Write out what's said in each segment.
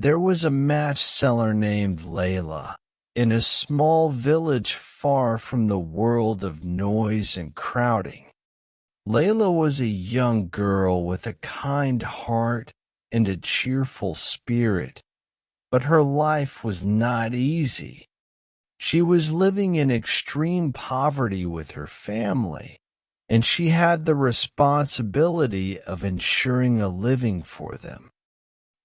There was a match seller named Laila in a small village far from the world of noise and crowding. Laila was a young girl with a kind heart and a cheerful spirit, but her life was not easy. She was living in extreme poverty with her family, and she had the responsibility of ensuring a living for them.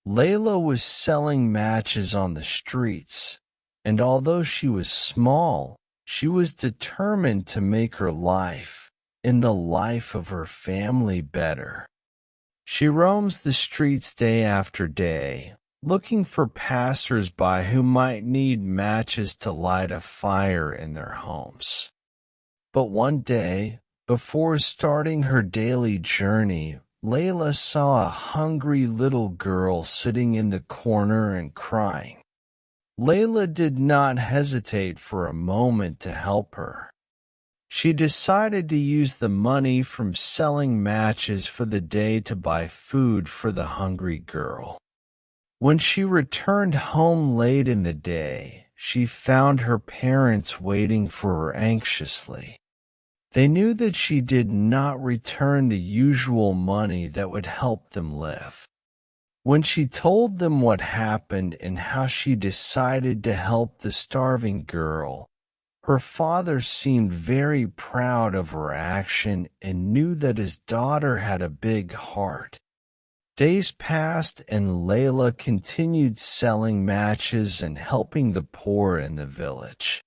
Layla was selling matches on the streets, and although she was small, she was determined to make her life and the life of her family better. She roams the streets day after day, looking for passersby who might need matches to light a fire in their homes. But one day, before starting her daily journey, Layla saw a hungry little girl sitting in the corner and crying. Layla did not hesitate for a moment to help her. She decided to use the money from selling matches for the day to buy food for the hungry girl. When she returned home late in the day, she found her parents waiting for her anxiously. They knew that she did not return the usual money that would help them live. When she told them what happened and how she decided to help the starving girl, her father seemed very proud of her action and knew that his daughter had a big heart. Days passed and Layla continued selling matches and helping the poor in the village.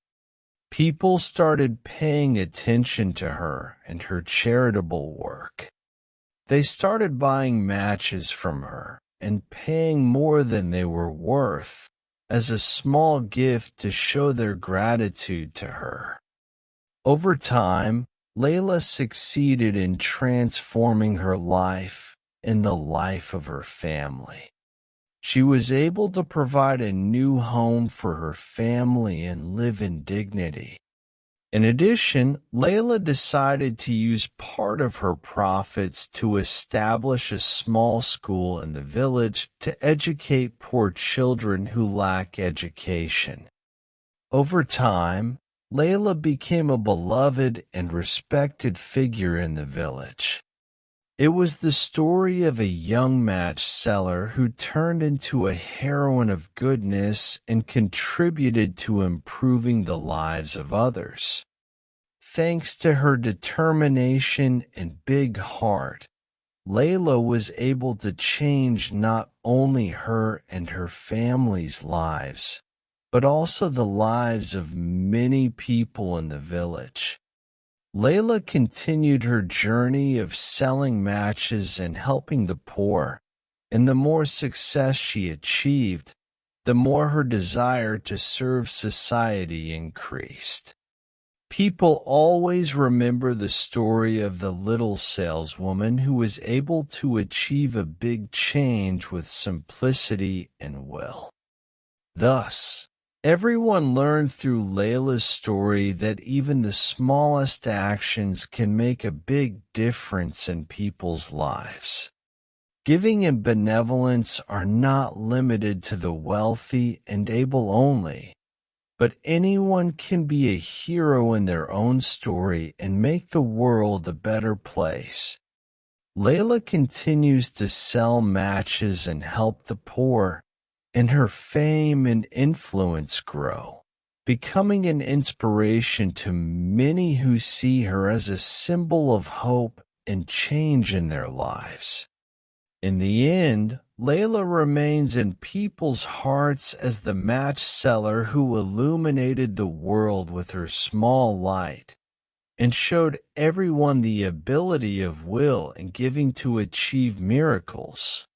People started paying attention to her and her charitable work. They started buying matches from her and paying more than they were worth as a small gift to show their gratitude to her. Over time, Layla succeeded in transforming her life and the life of her family. She was able to provide a new home for her family and live in dignity. In addition, Layla decided to use part of her profits to establish a small school in the village to educate poor children who lack education. Over time, Layla became a beloved and respected figure in the village. It was the story of a young match seller who turned into a heroine of goodness and contributed to improving the lives of others. Thanks to her determination and big heart, Layla was able to change not only her and her family's lives, but also the lives of many people in the village. Layla continued her journey of selling matches and helping the poor, and the more success she achieved, the more her desire to serve society increased. People always remember the story of the little saleswoman who was able to achieve a big change with simplicity and will. Thus, everyone learned through Layla's story that even the smallest actions can make a big difference in people's lives. Giving and benevolence are not limited to the wealthy and able only, but anyone can be a hero in their own story and make the world a better place. Layla continues to sell matches and help the poor, and her fame and influence grow, becoming an inspiration to many who see her as a symbol of hope and change in their lives. In the end, Layla remains in people's hearts as the match seller who illuminated the world with her small light and showed everyone the ability of will and giving to achieve miracles.